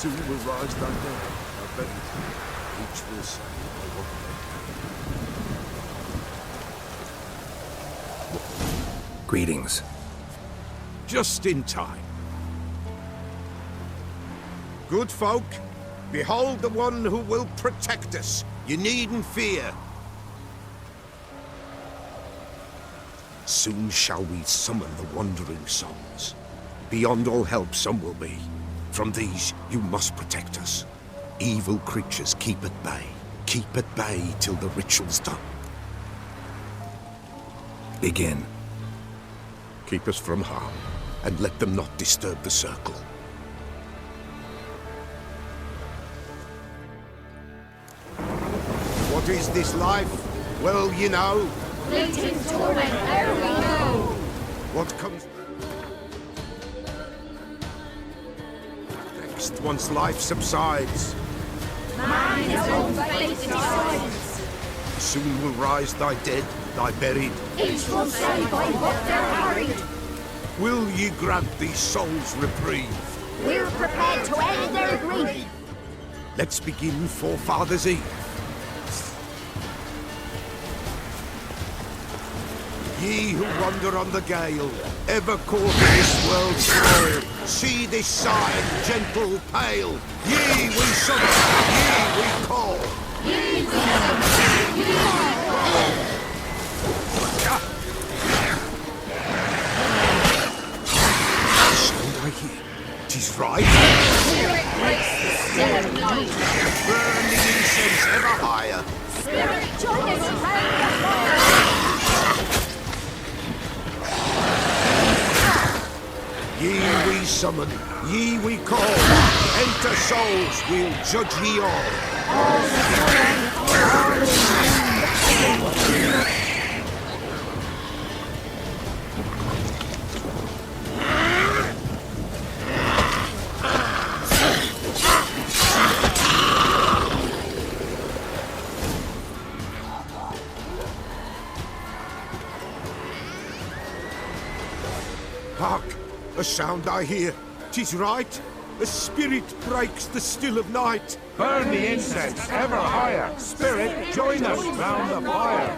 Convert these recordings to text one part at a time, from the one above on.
Soon will rise thy name, our buried. Each will say by what they can. Greetings. Just in time. Good folk, behold the one who will protect us. You needn't fear. Soon shall we summon the wandering souls. Beyond all help some will be. From these, you must protect us. Evil creatures keep at bay. Keep at bay till the ritual's done. Begin. Keep us from harm, and let them not disturb the circle. What is this life? Well, you know. Fleeting torment, there we know. What comes next once life subsides? Man his own fate decides. Soon will rise thy dead, thy buried. Each will say by what they're harried. Will ye grant these souls reprieve? We're prepared to end their grief. Let's begin Forefathers' Eve. Ye who wander on the gale, ever caught in this world's thrall, see this sign, gentle, pale. Ye we summon, ye we call. Ye we summon, ye we call. Sound I hear? 'Tis right. Spirit breaks the still of night. Burn the incense ever higher. Spirit, join us round the fire. Ye we summon, ye we call. Enter souls, we'll judge ye all. Hark! A sound I hear. 'Tis right. A spirit breaks the still of night. Burn the incense ever higher. Spirit, join us round the fire.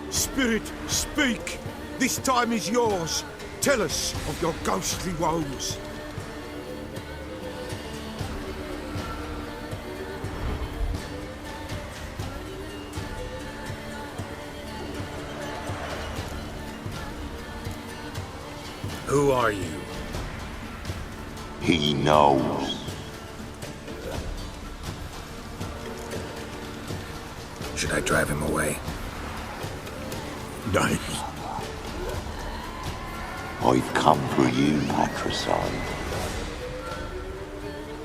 Spirit, speak. This time is yours. Tell us of your ghostly woes. Who are you? He knows. Should I drive him away? Nay. I've come for you, matricide.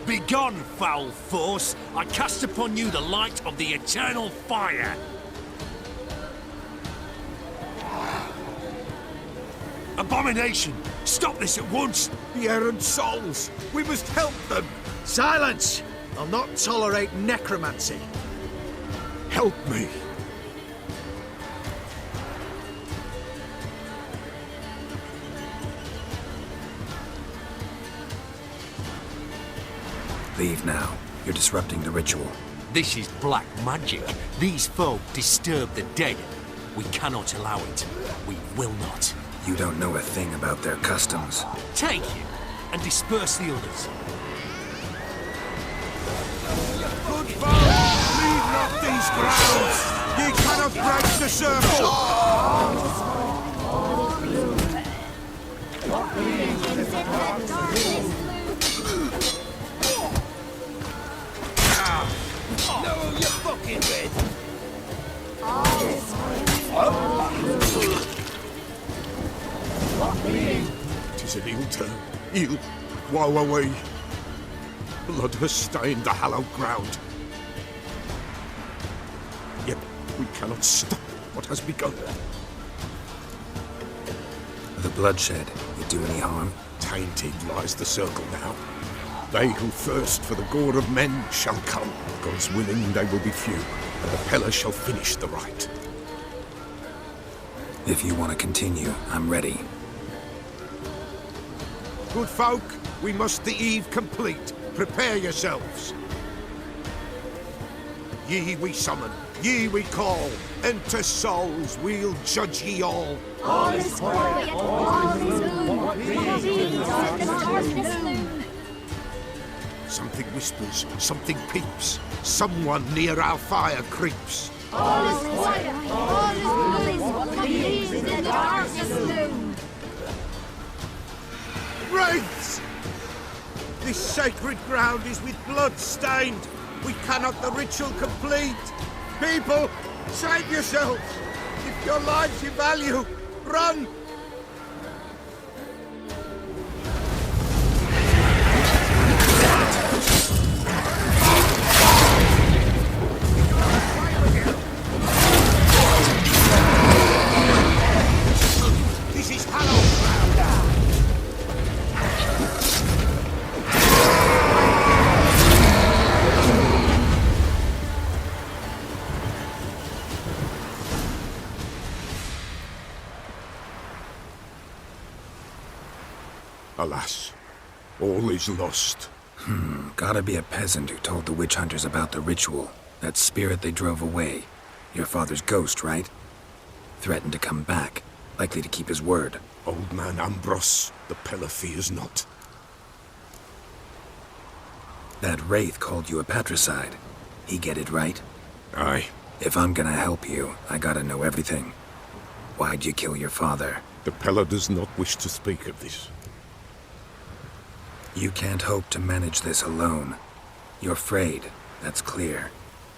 Begone, foul force! I cast upon you the light of the eternal fire! Abomination! Stop this at once! The errant souls! We must help them! Silence! I'll not tolerate necromancy. Help me! Leave now. You're disrupting the ritual. This is black magic. These folk disturb the dead. We cannot allow it. We will not. You don't know a thing about their customs. Take him and disperse the others. Good folk! Leave not these grounds! Ye cannot break the circle! No, you're fucking red. Tis an ill turn. Ill. Woe away. Blood has stained the hallowed ground. Yet we cannot stop what has begun. The bloodshed, you do any harm? Tainted lies the circle now. They who thirst for the gore of men shall come. God's willing, they will be few, and the Peller shall finish the rite. If you want to continue, I'm ready. Good folk, we must the eve complete. Prepare yourselves. Ye we summon, ye we call. Enter souls, we'll judge ye all. All is quiet, all is gloom. Beings of the darkness loom. Something whispers, something peeps. Someone near our fire creeps. All is quiet, all is gloom. Beings of the darkness loom. Wraiths! This sacred ground is with blood stained. We cannot the ritual complete. People, save yourselves. If your lives you value, run! This is hallowed ground. Alas, all is lost. Gotta be a peasant who told the witch hunters about the ritual. That spirit they drove away. Your father's ghost, right? Threatened to come back. Likely to keep his word. Old man Ambros, the Peller fears not. That wraith called you a patricide. He get it right? Aye, If I'm gonna help you, I gotta know everything. Why'd you kill your father? the Peller does not wish to speak of this. You can't hope to manage this alone. You're afraid, that's clear.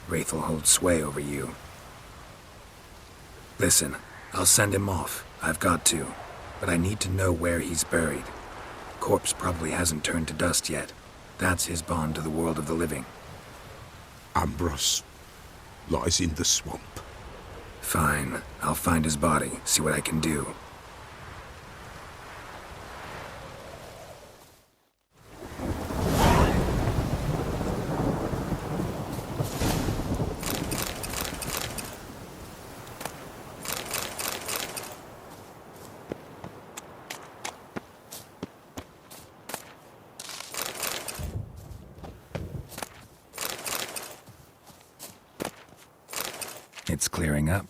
Wraith will hold sway over you. Listen, I'll send him off. I've got to. But I need to know where he's buried. Corpse probably hasn't turned to dust yet. That's his bond to the world of the living. Ambros lies in the swamp. Fine. I'll find his body, see what I can do. It's clearing up.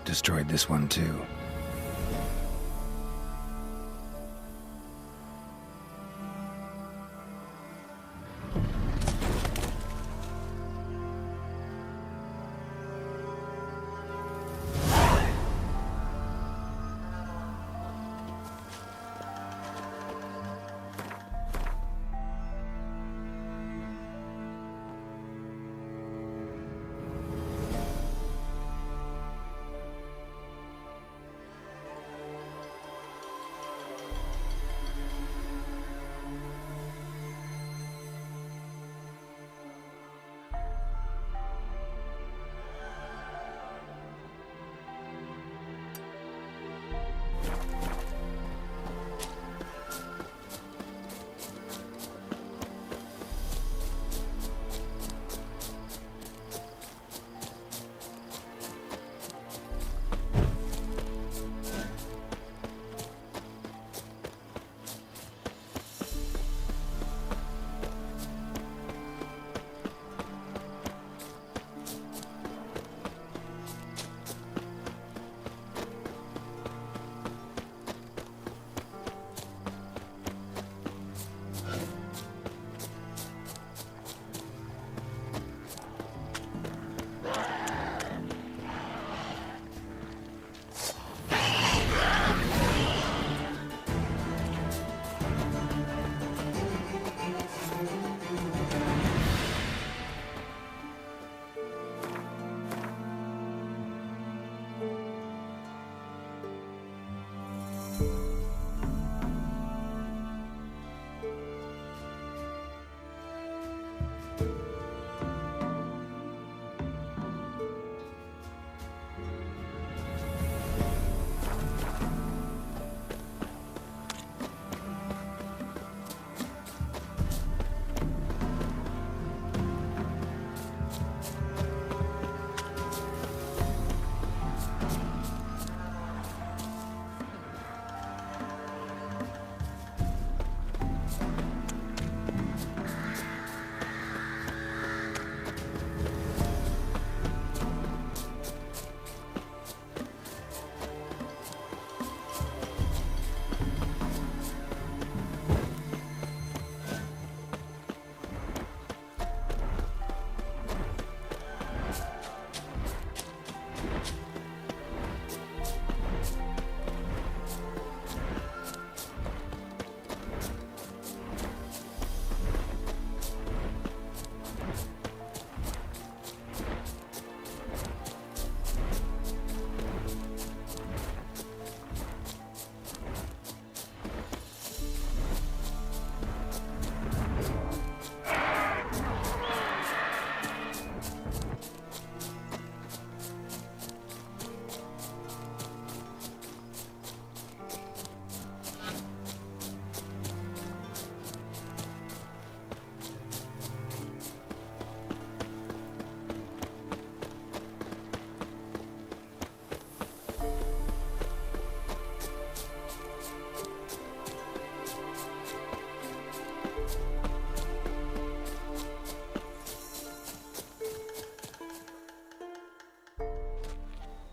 Destroyed this one too.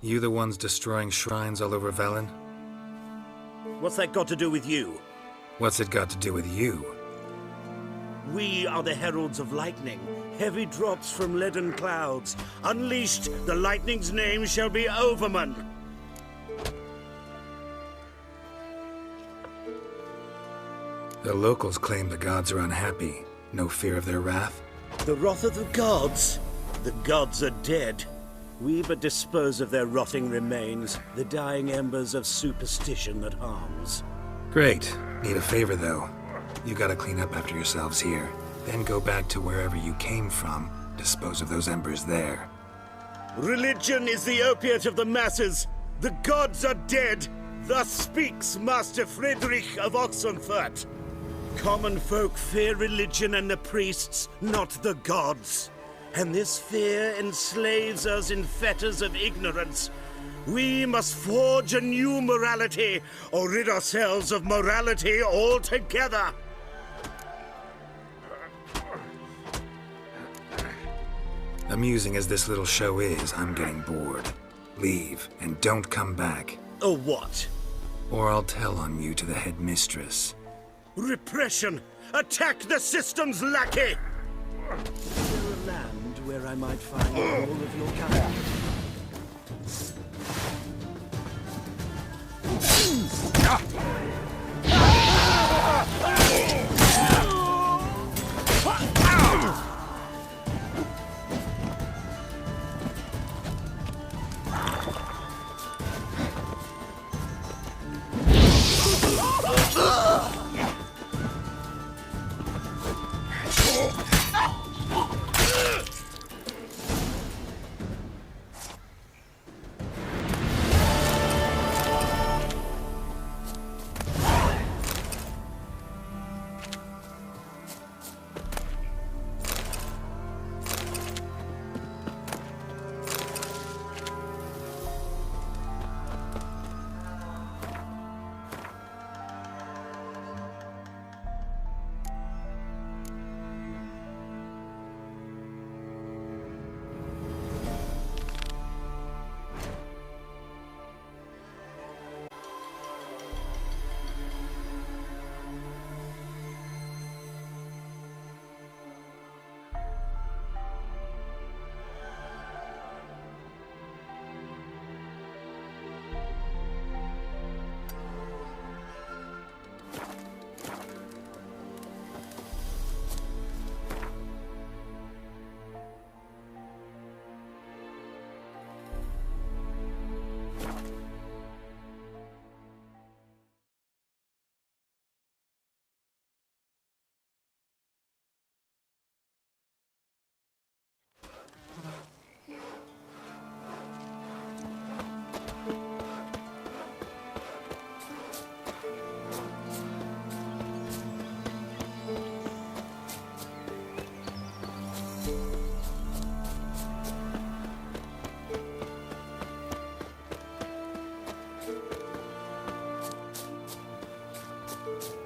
You the ones destroying shrines all over Velen? What's that got to do with you? What's it got to do with you? We are the heralds of lightning. Heavy drops from leaden clouds. Unleashed, the lightning's name shall be Overman. The locals claim the gods are unhappy. No fear of their wrath? The wrath of the gods? The gods are dead. We but dispose of their rotting remains, the dying embers of superstition that harms. Great. Need a favor, though. You gotta clean up after yourselves here. Then go back to wherever you came from. Dispose of those embers there. Religion is the opiate of the masses. The gods are dead. Thus speaks Master Friedrich of Oxenfurt. Common folk fear religion and the priests, not the gods. And this fear enslaves us in fetters of ignorance. We must forge a new morality, or rid ourselves of morality altogether. Amusing as this little show is, I'm getting bored. Leave, and don't come back. Or what? Or I'll tell on you to the headmistress. Repression! Attack the system's lackey! Is there a land where I might find all of your kind?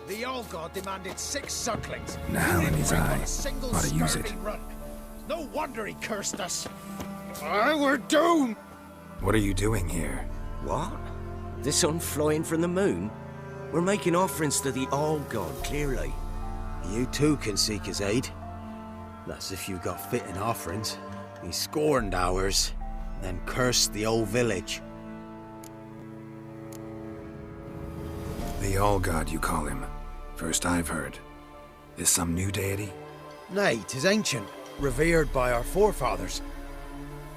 The old god demanded 6 circlings. Now in his eye. Single Ought to use it. starving run. No wonder he cursed us. We're doomed. What are you doing here? What? The sun flying from the moon? We're making offerings to the Old God, clearly. You too can seek his aid. That's if you got fitting offerings. He scorned ours, then cursed the old village. The All-God, you call him. First I've heard. Is some new deity? Nay, 'tis ancient, revered by our forefathers.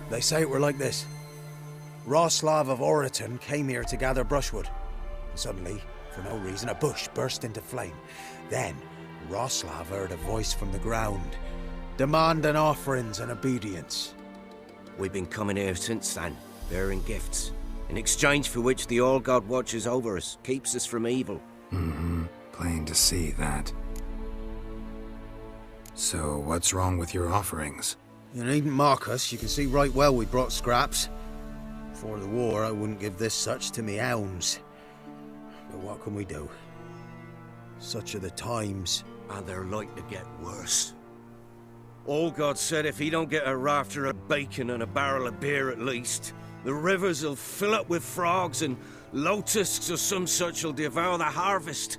They say it were like this. Roslav of Oriton came here to gather brushwood. Suddenly, for no reason, a bush burst into flame. Then, Roslav heard a voice from the ground, demanding offerings and obedience. We've been coming here since then, bearing gifts, in exchange for which the All God watches over us, keeps us from evil. Mm-hmm. Plain to see that. So, what's wrong with your offerings? You needn't mock us. You can see right well we brought scraps. Before the war, I wouldn't give this such to me hounds. But what can we do? Such are the times. And they're like to get worse. All God said if he don't get a rafter of bacon and a barrel of beer at least, the rivers will fill up with frogs and locusts or some such will devour the harvest.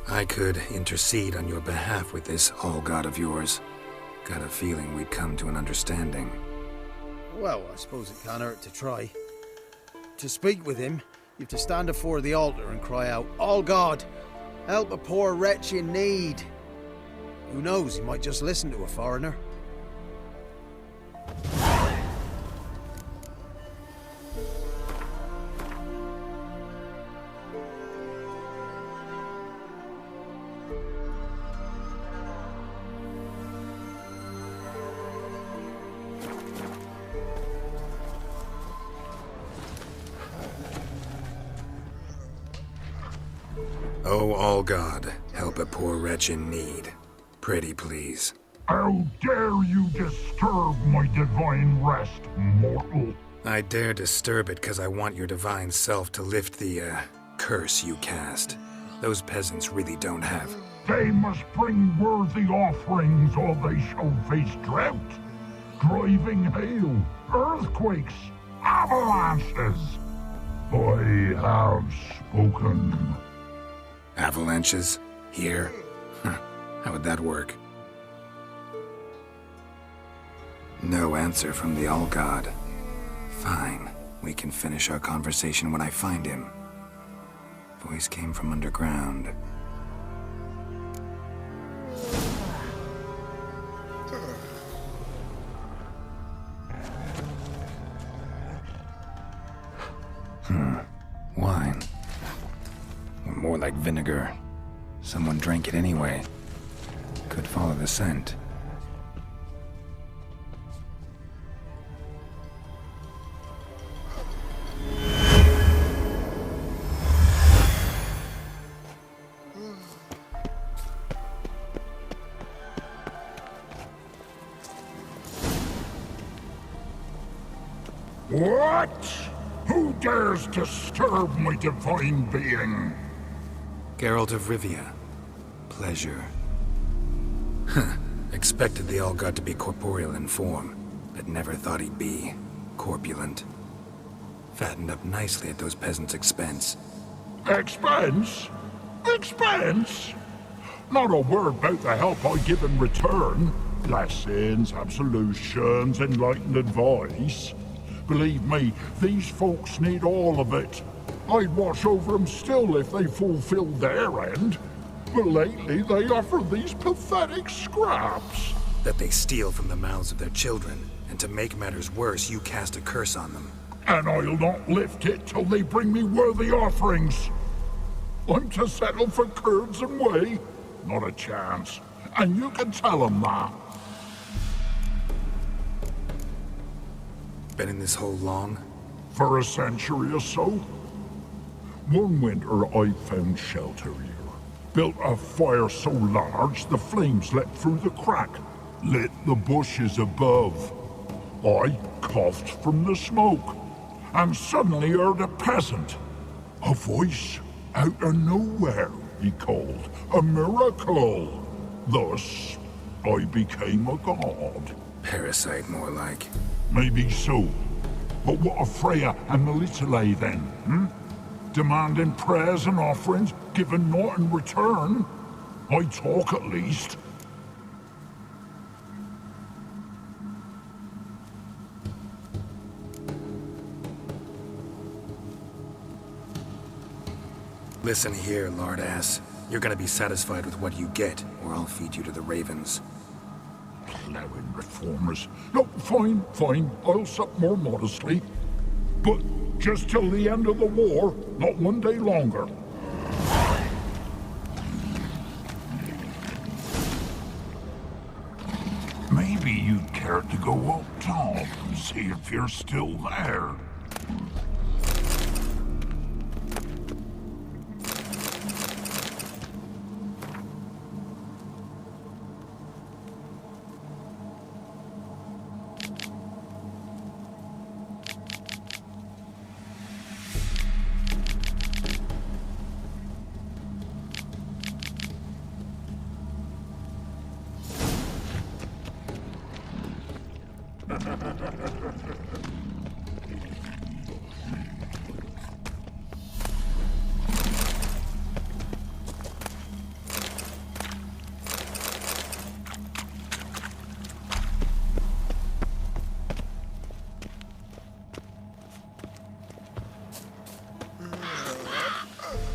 I could intercede on your behalf with this All-God of yours. Got a feeling we'd come to an understanding. Well, I suppose it can't hurt to try. To speak with him, you have to stand before the altar and cry out, "All God, help a poor wretch in need." Who knows, he might just listen to a foreigner. Oh, all God, help a poor wretch in need. Pretty please. How dare you disturb my divine rest, mortal? I dare disturb it because I want your divine self to lift the, curse you cast. Those peasants really don't have. They must bring worthy offerings or they shall face drought, driving hail, earthquakes, avalanches. I have spoken. Avalanches? Here? How would that work? No answer from the All-God. Fine. We can finish our conversation when I find him. Voice came from underground. Wine. Or more like vinegar. Someone drank it anyway. Could follow the scent. What? Who dares disturb my divine being? Geralt of Rivia. Pleasure. Expected the All-God to be corporeal in form, but never thought he'd be corpulent. Fattened up nicely at those peasants' expense. Expense? Expense? Not a word about the help I give in return. Blessings, absolutions, enlightened advice. Believe me, these folks need all of it. I'd watch over them still if they fulfilled their end. But lately they offer these pathetic scraps. That they steal from the mouths of their children, and to make matters worse, you cast a curse on them. And I'll not lift it till they bring me worthy offerings. I'm to settle for curds and whey? Not a chance. And you can tell them that. Been in this hole long? For a century or so. One winter I found shelter here. Built a fire so large the flames leapt through the crack, lit the bushes above. I coughed from the smoke, and suddenly heard a peasant. A voice out of nowhere, he called. A miracle. Thus, I became a god. Parasite, more like. Maybe so. But what of Freya and Melitele then, Demanding prayers and offerings, given naught in return? I talk at least. Listen here, lord-ass. You're gonna be satisfied with what you get, or I'll feed you to the ravens. Plowing reformers. No, fine. I'll sup more modestly. But just till the end of the war, not one day longer. Maybe you'd care to go up top and see if you're still there.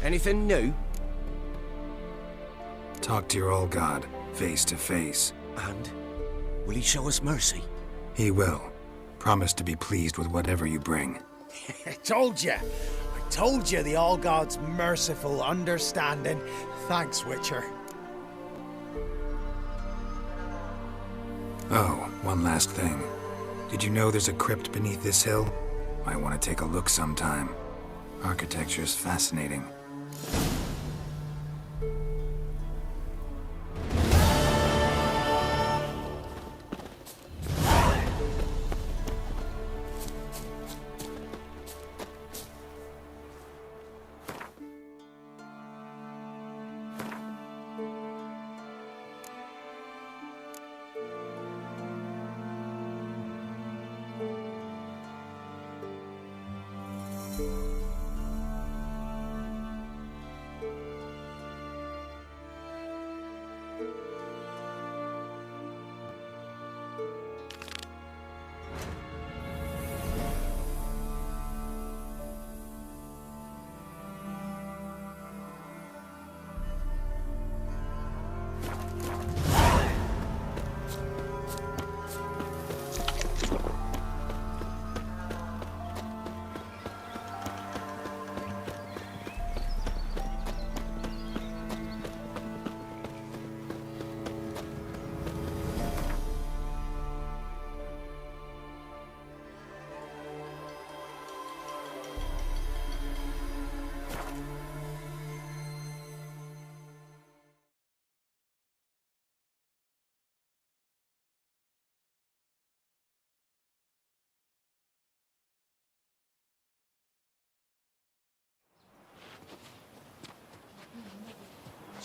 Anything new? Talk to your All-God, face to face. And? Will he show us mercy? He will. Promise to be pleased with whatever you bring. I told you the All-God's merciful, understanding. Thanks, Witcher. Oh, one last thing. Did you know there's a crypt beneath this hill? Might want to take a look sometime. Architecture's fascinating.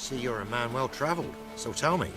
See, you're a man well travelled, so tell me,